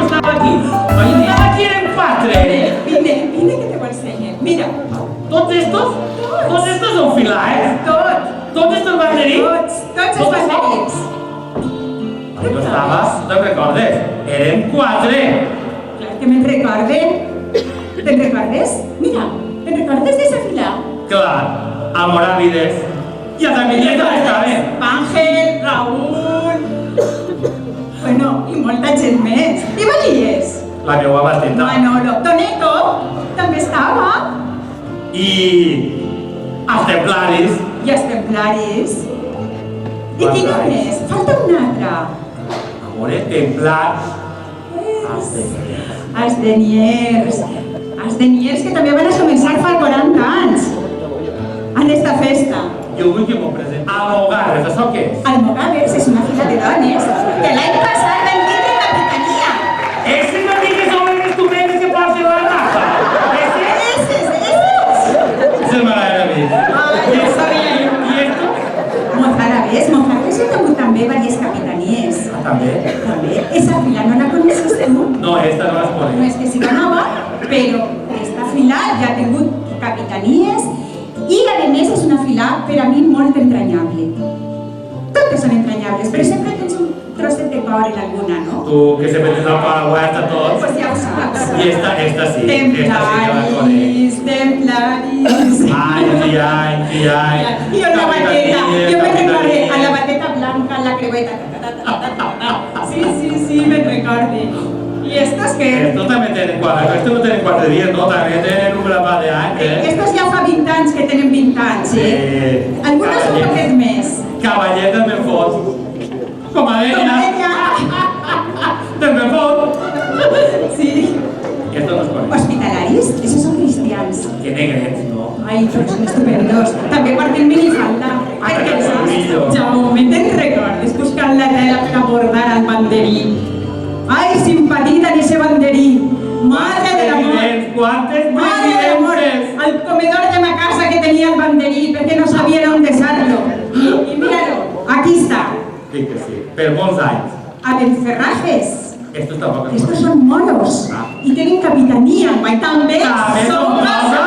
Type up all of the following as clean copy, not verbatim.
Estaba aquí. Oye, estaba aquí en empatre. Vine que te ho ensenye. Mira, Tots estos? Tots estos són fila, Tots estos banderins? tots els banderins. Jo estava, no te'n recordes? Eren 4. Clar que me'n recorde. Te'n recordes? Mira, te'n recordes d'esa fila? Clar, Amoràvides. I a Tamilleta estaven. Àngel, Raúl... Bueno, i molta gent més. I Valies? La meua bateta. Manolo, Toneto també estava. I els templaris. I els templaris. I qui no més? Falta un altre. Amore, templars. Els templars. Els deniers. Els deniers que també van a començar fa 40 anys. En esta festa. Jo vull que m'ho presenti. Almogarres, això què és? Almogarres és una fila de dones que l'any passat van tindre capitania. Ese no digues homes estupendos que porten la raza. Ese. Es el Mozárabes. Ai, ja sabia jo. ¿Y esto? Mozárabes ha tingut també diverses capitanies. Ah, també? També. Esa fila no la coneixes tu? No, esta no las No pone. és que siga nova, però esta fila ja ha tingut capitanies i, a més, és una fila per a mi molt entranyable. Totes són entranyables, però sempre tens un trosset de cor en alguna, no? Tú que se metes la paraguas a todos. Pues ja ho saps. Y esta sí. Esta sí que la conec. Templaris. Ay. I en la bateta, jo me'n recorde, a la bateta blanca, en la creueta. Sí, me'n recorde. I estos què? Esto también tienen 4. Esto no tienen 4 días, no, también tienen un grapado de años, Estos ja fa 20 anys que tenen 20 anys, Algunos un poquet més. Cavallers del Menfort. Com a ella. Del Menfort. Sí. Esto no es con Hospitalaris, esos son cristians. Que negrets, no? Ai, però són estupendos. També porten minifalda. Perquè que bolillo. Jaume, te'n recordes buscant la tela per abordar al banderí? Ai, simpatita en ese banderí. Madre de l'amor. ¿Cuántos Madre del amor. presidentes? Al comedor de la casa que tenía el banderí, porque no sabía dónde dejarlo. Y míralo, aquí está. Sí que sí. Pero molts anys. A Benferrajes. Estos tampoco Estos son moros. Y tienen capitanía. Y también son casa.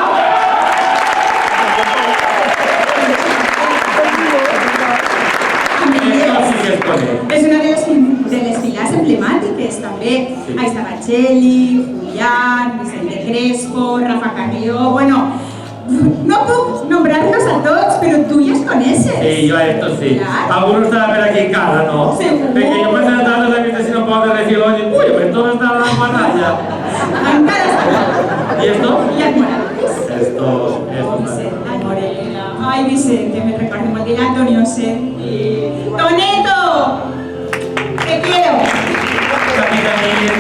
Estos sí que es con él. És una de les filars emblemàtiques, també. Sí. Ahí estava Txeli, Julián, Vicente Crespo, Rafa Carrió... Bueno, no puc nombrar-los a tots, però tu ja els coneixes. Sí, yo a estos sí. Claro. Algunos estaban por aquí en casa, ¿no? Seguro. Porque yo pensé tanto también que si no puedo decir, oye, uy, pues todo está en la pantalla. Encara està. ¿Y esto? I el Morales. Esto. Vicente Morela. Ai, Vicente, me recordo molt de Antonio Sergi. ¡Toneto! ¡Te quiero! Capitanillas.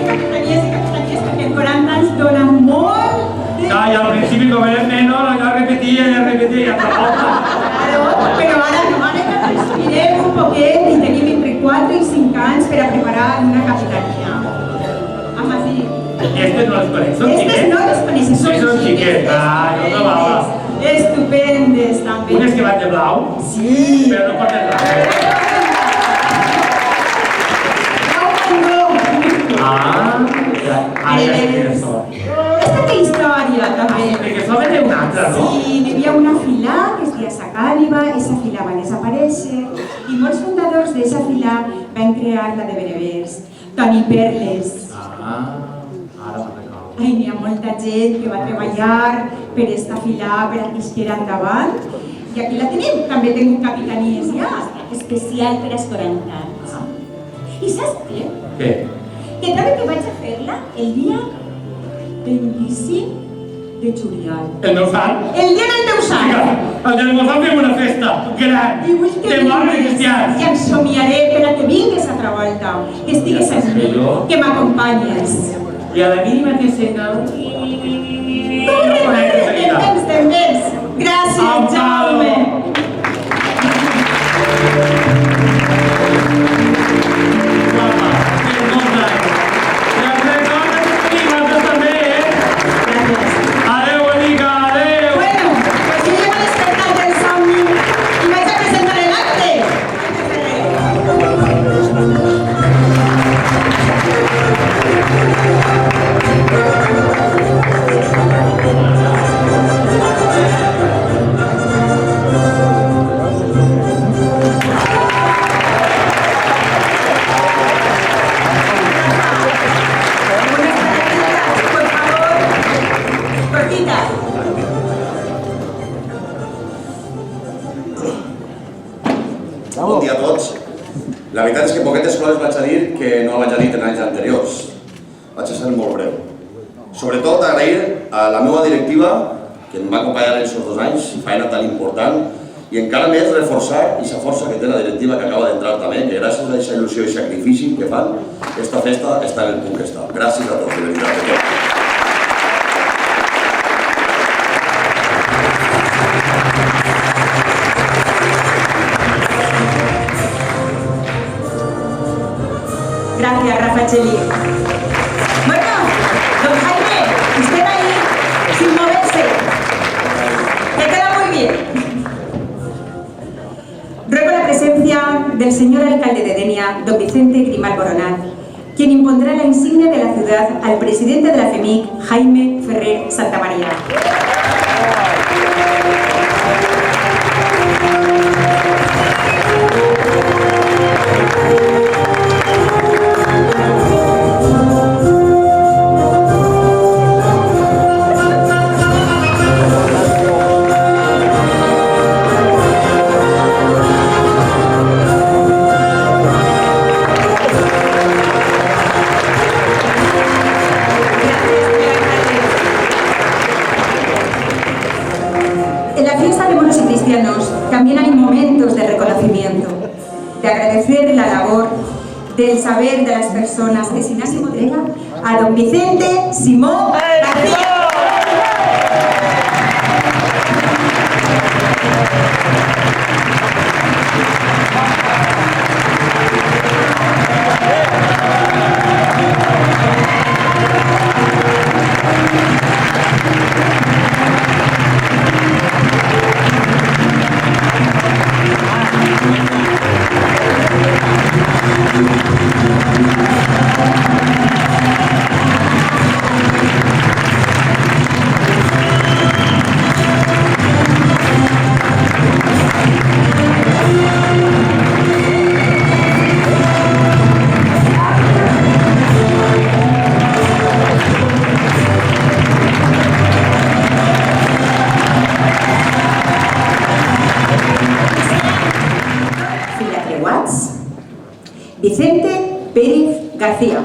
Capitanías, perquè el 40 anys dona molt de... Ah, y al principio como eres menor, ya repetía y hasta Claro, però ara no, ara que respirer un poquet i tenim entre 4 i 5 anys per a preparar una capitania. Amb así. Estos no los conec, son Estes chiquets. no les coneixes, Sí, són xiquets. Ah, jo trobava. Estupendes, també. Unes que van de blau, Sí. pero no porten res. Ah, ara ja sé quines són. Esta té història, també. Perquè són de una altra, no? Sí, hi havia una fila que es deia Sacàliba, esa fila va desaparèixer i molts fundadors d'esa fila van crear la de Berebers, Toni Perles. Ah, ara me'n recordo. Ai, n'hi ha molta gent que va treballar per esta fila, per a que isquera endavant. I aquí la tenim, també tinc capitanies ja, especial per als 40 anys. I saps què? Què? Que trobo que vaig a fer-la el dia 25 de juliol. El meu sant? El dia del teu sant. El del meu sant fem una festa gran, I vull que de morts i vingues, cristians. i em somiaré per a que vingues altra volta, que estigues amb mi, que m'acompanyes. I a la mínima que sega... Tens. Gràcies, Jaume. Guapa, tens molts anys. I els recordes que tenim altres també, cortita. Bon dia a tots. La veritat és que poquetes coses vaig a dir que no vaig a dir en anys anteriors. Vaig a ser molt breu. Sobretot agrair a la meva directiva, que em va acompanyar en aquests 2 anys, feina tan important, i encara més reforçar aquesta força que té la directiva que acaba d'entrar també, que gràcies a aquesta il·lusió i sacrifici que fan, aquesta festa està en el punt que està. Gràcies a tots, de veritat. De tot. Gracias, Rafa Cheli. Bueno, don Jaime, usted ahí, sin moverse. Me queda muy bien. Ruego la presencia del señor alcalde de Denia, don Vicente Grimal Boronat, quien impondrá la insignia de la ciudad al presidente de la FEMIC, Jaime Ferrer Santamaría. También hay momentos de reconocimiento, de agradecer la labor, del saber de las personas que sin ánimo de entrega a don Vicente Simón García. Vicente Pérez García.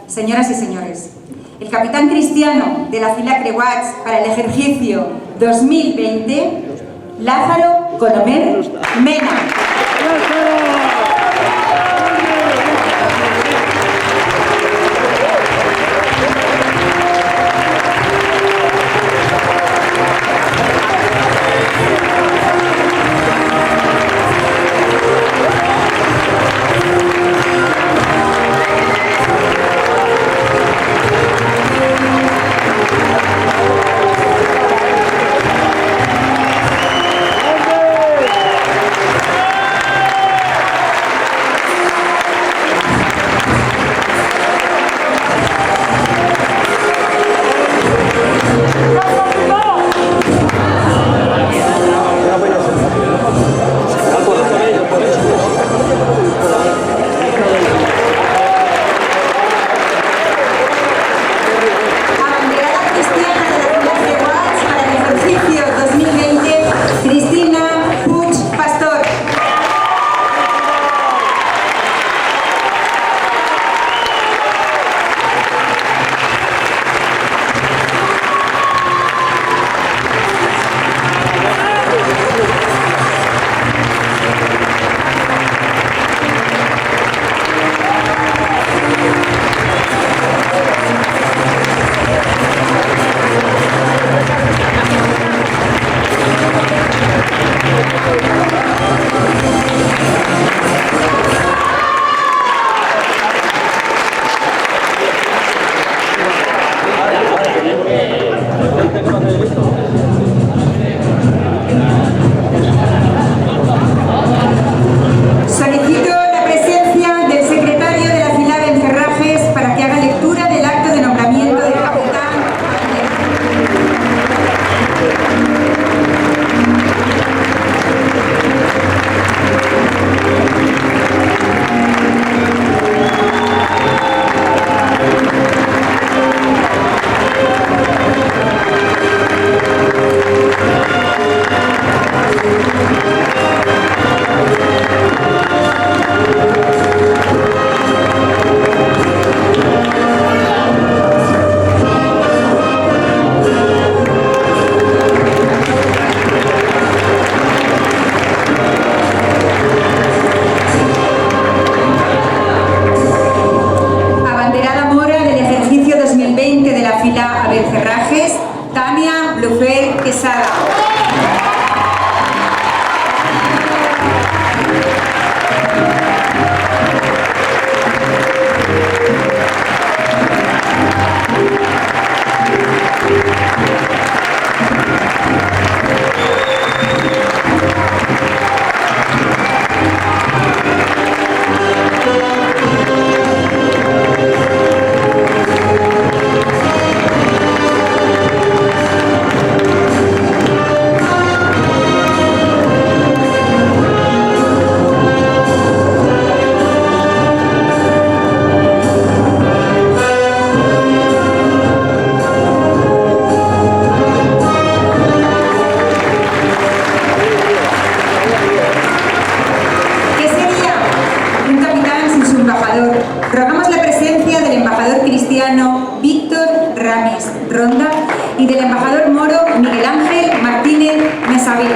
Señoras y señores, el capitán cristiano de la fila Creuats para el ejercicio 2020, Lázaro Colomer Mena. Solicito la presencia del secretario de la fila Bencerrajes para que haga lectura del acto de nombramiento del capitán. Abanderada mora del ejercicio 2020 de la fila Bencerrajes, Tania Blufer Quesada. ¿Qué sería un capitán sin su embajador? Rogamos la presencia del embajador cristiano Víctor Ramis Ronda y del embajador moro Miguel Ángel Martínez Mesaví.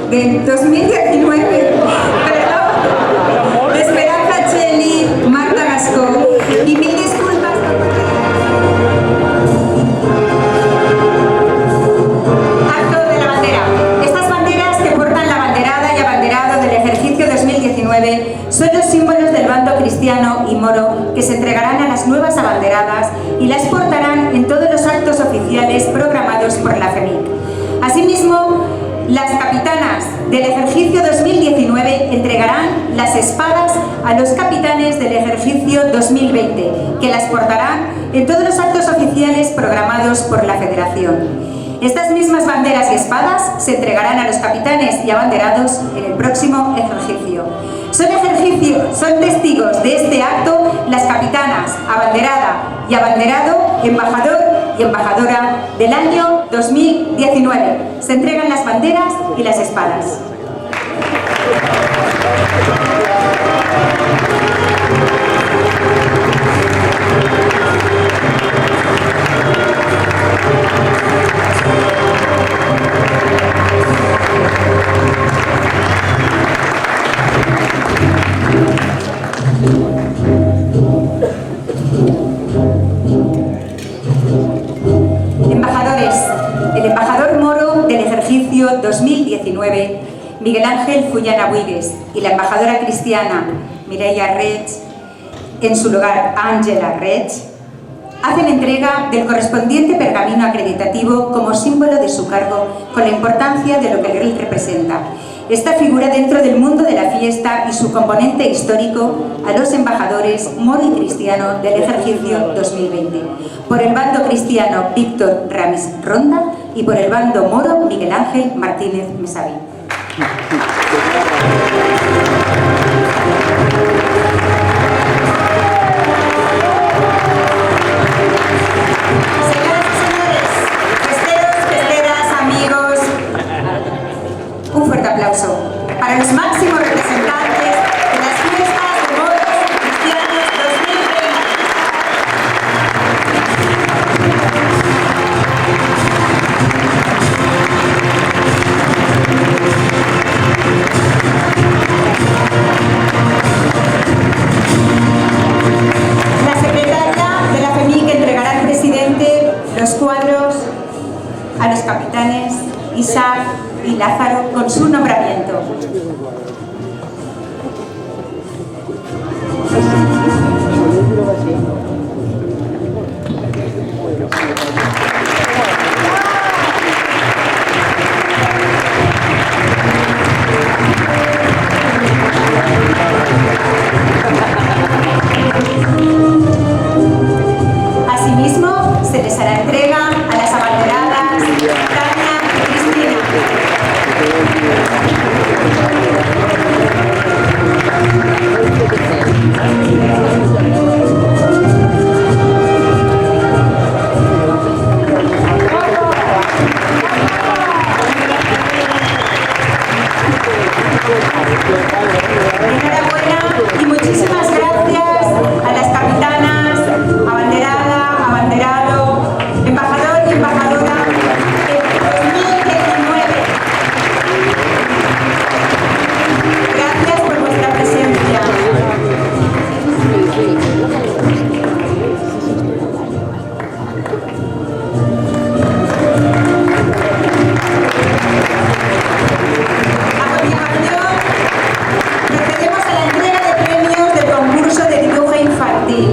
del 2019. Perdón. asko y mil disculpas por acto de la bandera. Estas banderas que portan la banderada y abanderado del ejercicio 2019 son los símbolos del bando cristiano y moro que se entregarán a las nuevas abanderadas y las portarán en todos los actos oficiales programados por la FEMIC. Asimismo, las capitanas del ejercicio 2019 entregarán las espadas a los capitanes del ejercicio 2020, que las portarán en todos los actos oficiales programados por la Federación. Estas mismas banderas y espadas se entregarán a los capitanes y abanderados en el próximo ejercicio. Son testigos de este acto las capitanas, abanderada y abanderado, embajador y embajadora del año 2019. Se entregan las banderas y las espadas. Embajadores, el embajador moro del ejercicio 2019, Miguel Ángel Fullana Buigues, y la embajadora cristiana, Mireia Reig, en su lugar, Ángela Reig, hacen entrega del correspondiente pergamino acreditativo como símbolo de su cargo, con la importancia de lo que él representa. Esta figura dentro del mundo de la fiesta y su componente histórico a los embajadores moro y cristiano del ejercicio 2020. Por el bando cristiano, Víctor Ramis Ronda, y por el bando moro, Miguel Ángel Martínez Mesaví. Señoras y señores, festeros, festeras, amigos, un fuerte aplauso para los máximos representantes de las fiestas de moros y cristianos 2020. La secretaria de la FEMIC entregará al presidente los cuadros a los capitanes Isaac y Lázaro con su nombramiento. Asimismo, se les hará entrega a las abanderadas Tania y Cristina. Enhorabuena y muchísimas gracias a las capitanas, abanderada, abanderado, embajador y embajadora del 2019. Gracias por vuestra presencia. A continuación, procedemos a la entrega de premios del concurso de dibujo infantil.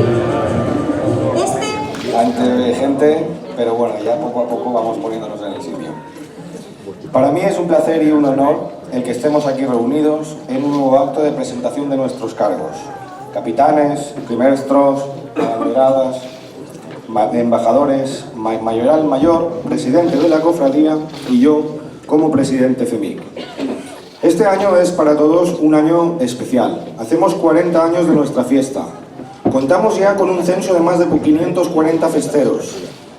Ante gente, pero bueno, ya poco a poco vamos poniéndonos en el sitio. Para mí es un placer y un honor el que estemos aquí reunidos en un nuevo acto de presentación de nuestros cargos. Capitanes, primeros, abanderadas, embajadores, mayoral mayor, presidente de la cofradía y yo como presidente FEMIC. Este año es para todos un año especial. Hacemos 40 años de nuestra fiesta. Contamos ya con un censo de más de 540 festeros.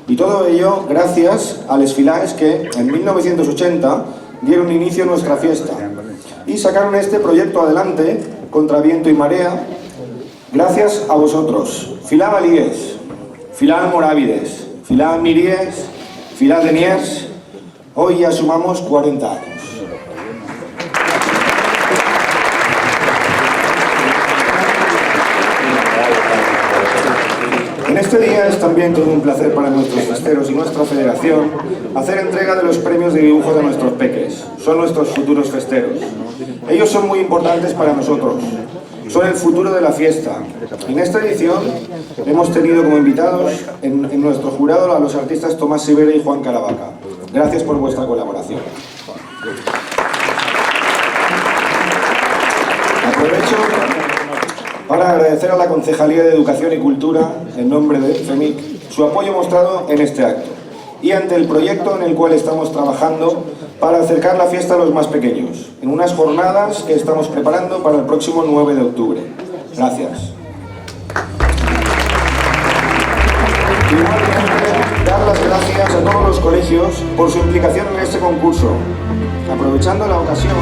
Y todo ello gracias a les filaes que en 1980 dieron inicio a nuestra fiesta y sacaron este proyecto adelante contra viento y marea gracias a vosotros. Filá Valíes, Filá Morávides, Filá Miries, Filá Deniers, hoy ya sumamos 40 años. Este día es también todo un placer para nuestros festeros y nuestra federación hacer entrega de los premios de dibujo de nuestros peques. Son nuestros futuros festeros. Ellos son muy importantes para nosotros. Son el futuro de la fiesta. En esta edición hemos tenido como invitados en nuestro jurado a los artistas Tomás Sivera y Juan Caravaca. Gracias por vuestra colaboración. Aprovecho para agradecer a la Concejalía de Educación y Cultura, en nombre de FEMIC, su apoyo mostrado en este acto y ante el proyecto en el cual estamos trabajando para acercar la fiesta a los más pequeños, en unas jornadas que estamos preparando para el próximo 9 de octubre. Gracias. Igualmente, dar las gracias a todos los colegios por su implicación en este concurso. Aprovechando la ocasión,